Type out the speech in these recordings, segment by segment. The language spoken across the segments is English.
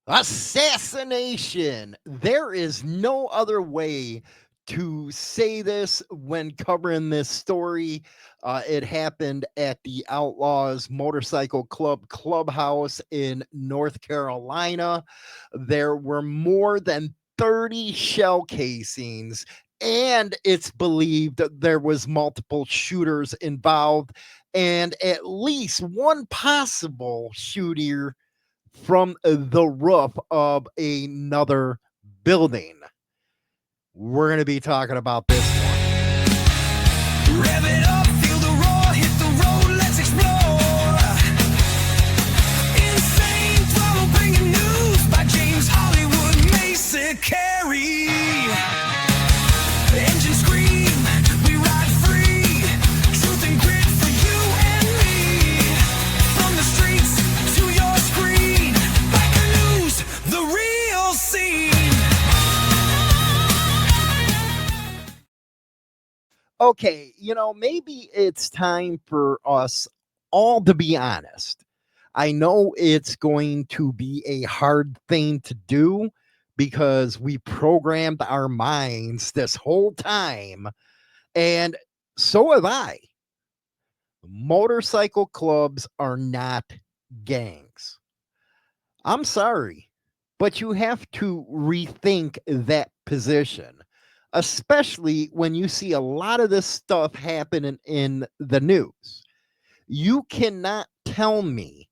Assassination. There is no other way to say this when covering this story. It happened at the Outlaws Motorcycle Club Clubhouse in North Carolina. There were more than 30 shell casings, and it's believed that there was multiple shooters involved, and at least one possible shooter from the roof of another building. We're going to be talking about this one. Rev it up, feel the roar, hit the road, let's explore. Insane Throttle bringing news by James Hollywood Mason Carey. Engine scream, we ride free. Truth and grit for you and me. From the streets to your screen. Biker news, the real scene. Okay, maybe it's time for us all to be honest. I know it's going to be a hard thing to do because we programmed our minds this whole time, and so have I. Motorcycle clubs are not gangs. I'm sorry, but you have to rethink that position, especially when you see a lot of this stuff happening in the news. You cannot tell me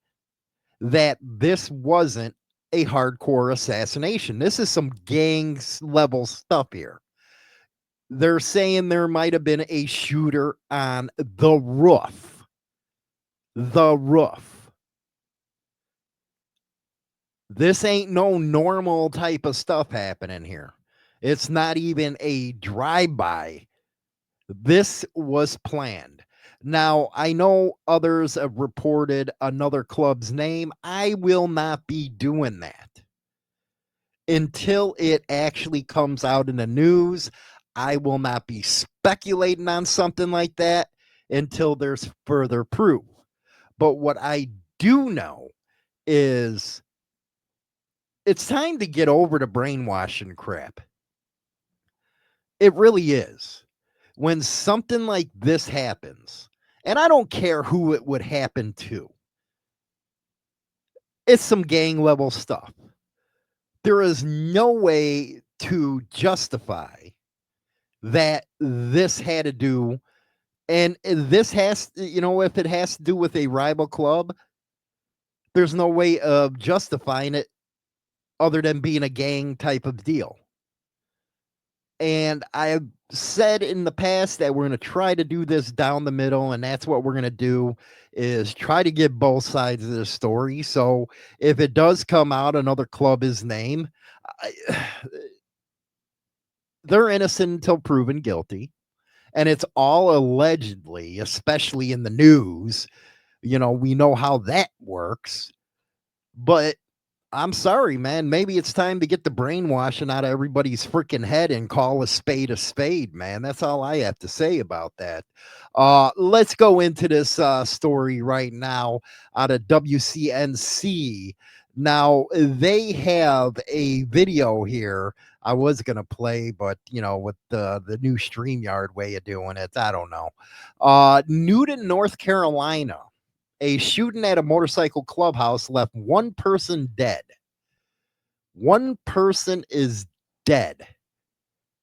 that this wasn't a hardcore assassination. This is some gangs level stuff here. They're saying there might have been a shooter on the roof. The roof. This ain't no normal type of stuff happening here. It's not even a drive by. This was planned. Now, I know others have reported another club's name. I will not be doing that until it actually comes out in the news. I will not be speculating on something like that until there's further proof. But what I do know is it's time to get over the brainwashing crap. It really is. When something like this happens, and I don't care who it would happen to, it's some gang level stuff. There is no way to justify that this had to do, and this has, if it has to do with a rival club, there's no way of justifying it other than being a gang type of deal. And I've said in the past that we're going to try to do this down the middle, and that's what we're going to do is try to get both sides of the story. So if it does come out another club is named, they're innocent until proven guilty. And it's all allegedly, especially in the news. We know how that works. But I'm sorry, man. Maybe it's time to get the brainwashing out of everybody's freaking head and call a spade, man. That's all I have to say about that. Let's go into this story right now out of WCNC. Now, they have a video here I was going to play, but, with the new StreamYard way of doing it, I don't know. Newton, North Carolina. A shooting at a motorcycle clubhouse left one person dead. One person is dead.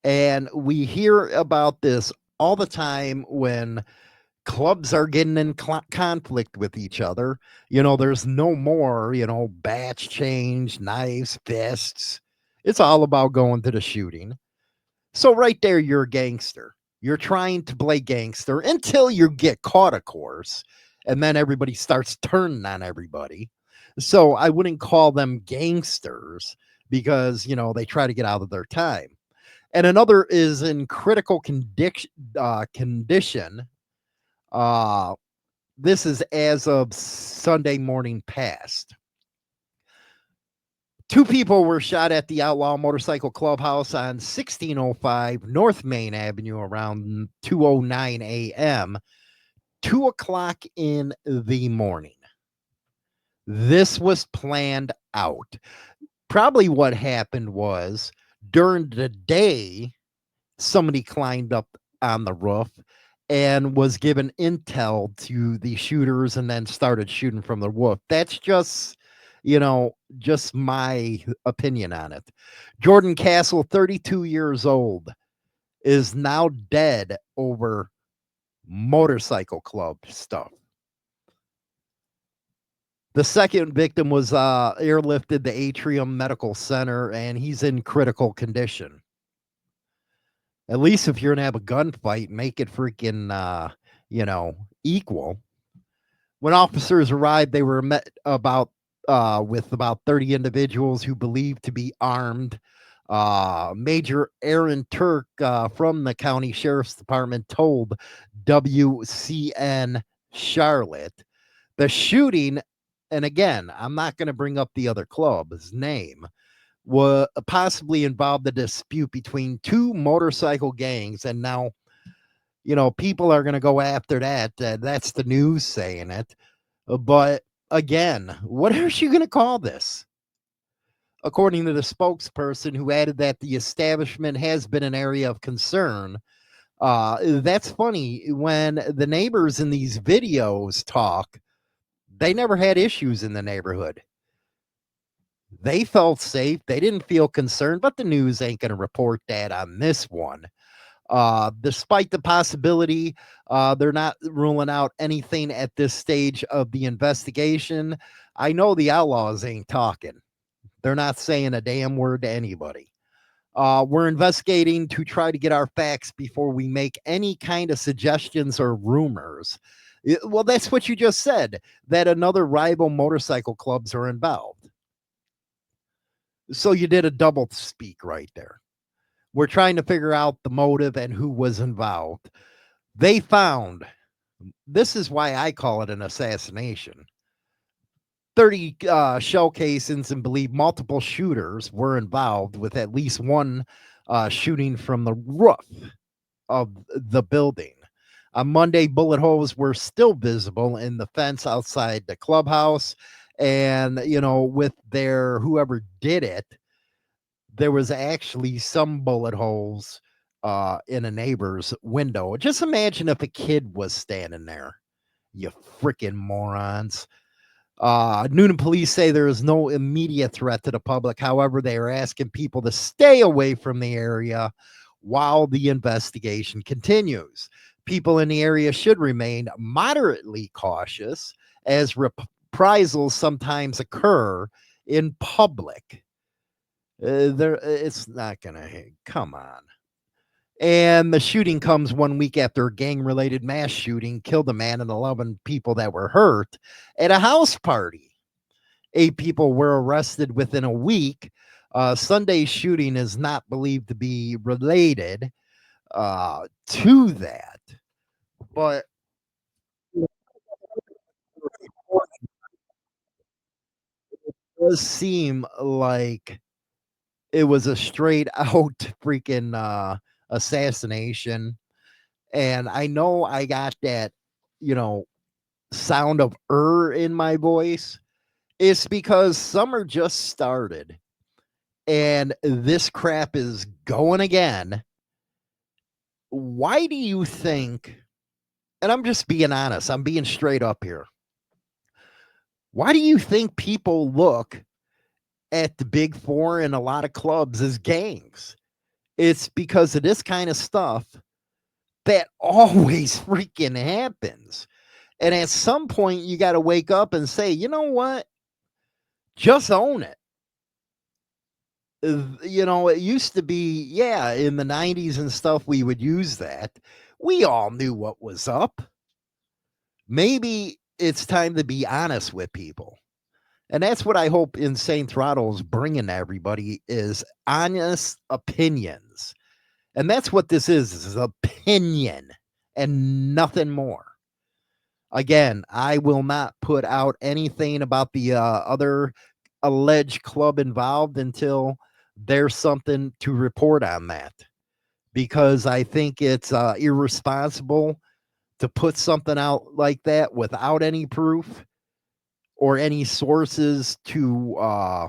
And we hear about this all the time when clubs are getting in conflict with each other. There's no more, batch change, knives, fists. It's all about going to the shooting. So right there, you're a gangster. You're trying to play gangster until you get caught, of course, and then everybody starts turning on everybody. So I wouldn't call them gangsters because, they try to get out of their time. And another is in critical condition. Uh, this is as of Sunday morning past. Two people were shot at the Outlaw Motorcycle Clubhouse on 1605 North Main Avenue around 2:09 a.m., 2 o'clock in the morning. This was planned out. Probably what happened was during the day, somebody climbed up on the roof and was given intel to the shooters and then started shooting from the roof. That's just, just my opinion on it. Jordan Castle, 32 years old, is now dead over motorcycle club stuff. The second victim was airlifted to Atrium Medical Center, and he's in critical condition. At least if you're gonna have a gunfight, make it freaking equal. When officers arrived, they were met with about 30 individuals who believed to be armed. Major Aaron Turk from the county sheriff's department told WCN Charlotte the shooting, and again, I'm not going to bring up the other club's name, was possibly involved the dispute between two motorcycle gangs. And now, people are going to go after that. That's the news saying it. But again, what are you going to call this? According to the spokesperson, who added that the establishment has been an area of concern. That's funny. When the neighbors in these videos talk, they never had issues in the neighborhood. They felt safe. They didn't feel concerned, but the news ain't going to report that on this one. Despite the possibility, they're not ruling out anything at this stage of the investigation. I know the Outlaws ain't talking. They're not saying a damn word to anybody. We're investigating to try to get our facts before we make any kind of suggestions or rumors. Well, that's what you just said, that another rival motorcycle clubs are involved. So you did a double speak right there. We're trying to figure out the motive and who was involved. They found, this is why I call it an assassination, 30 shell casings, and believe multiple shooters were involved, with at least one shooting from the roof of the building. On Monday, bullet holes were still visible in the fence outside the clubhouse. And, with their whoever did it, there was actually some bullet holes in a neighbor's window. Just imagine if a kid was standing there, you freaking morons. Noonan police say there is no immediate threat to the public. However, they are asking people to stay away from the area while the investigation continues. People in the area should remain moderately cautious, as reprisals sometimes occur in public. It's not gonna, come on. And the shooting comes 1 week after a gang-related mass shooting killed a man and 11 people that were hurt at a house party. 8 people were arrested within a week. Sunday's shooting is not believed to be related to that, but it does seem like it was a straight out freaking assassination. And I know I got that, sound of in my voice. It's because summer just started and this crap is going again. Why do you think, and I'm just being honest, I'm being straight up here. Why do you think people look at the big four and a lot of clubs as gangs? It's because of this kind of stuff that always freaking happens. And at some point, you got to wake up and say, you know what? Just own it. It used to be, yeah, in the 90s and stuff, we would use that. We all knew what was up. Maybe it's time to be honest with people. And that's what I hope Insane Throttle is bringing to everybody, is honest opinions. And that's what this is opinion and nothing more. Again, I will not put out anything about the other alleged club involved until there's something to report on that, because I think it's irresponsible to put something out like that without any proof or any sources to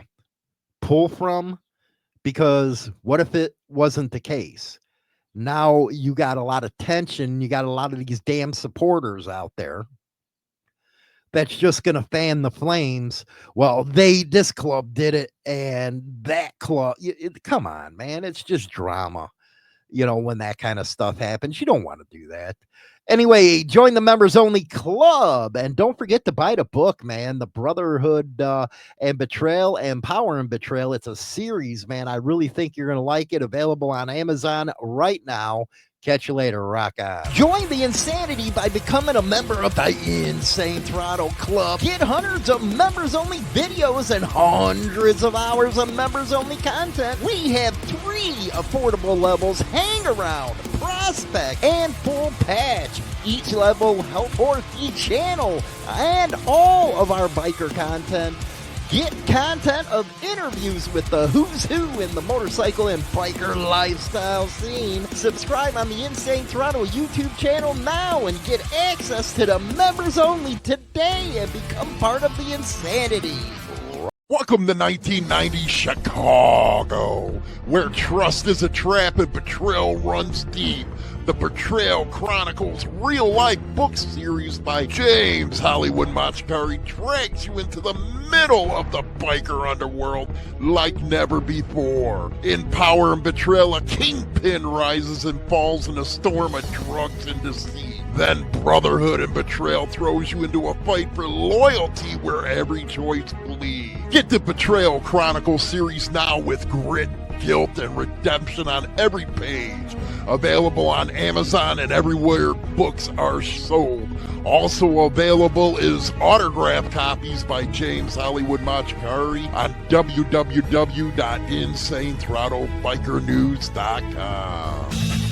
pull from, because what if it wasn't the case? Now you got a lot of tension. You got a lot of these damn supporters out there that's just going to fan the flames. Well, this club did it and that club. Come on, man. It's just drama. When that kind of stuff happens, you don't want to do that. Anyway, join the members only club, and don't forget to buy the book, man. The Brotherhood and Betrayal and Power and Betrayal. It's a series, man. I really think you're going to like it. Available on Amazon right now. Catch you later. Rock on. Join the insanity by becoming a member of the Insane Throttle Club. Get hundreds of members-only videos and hundreds of hours of members-only content. We have 3 affordable levels: Hang Around, Prospect, and Full Patch. Each level help forth each channel and all of our biker content. Get content of interviews with the who's who in the motorcycle and biker lifestyle scene. Subscribe on the Insane Throttle YouTube channel now and get access to the members only today and become part of the insanity. Welcome to 1990 Chicago, where trust is a trap and betrayal runs deep. The Betrayal Chronicles real-life book series by James Hollywood Machikari drags you into the middle of the biker underworld like never before. In Power and Betrayal, a kingpin rises and falls in a storm of drugs and deceit. Then Brotherhood and Betrayal throws you into a fight for loyalty where every choice bleeds. Get the Betrayal Chronicles series now with grit, guilt, and redemption on every page. Available on Amazon and everywhere books are sold. Also available is autographed copies by James Hollywood Machikari on www.insanethrottlebikernews.com.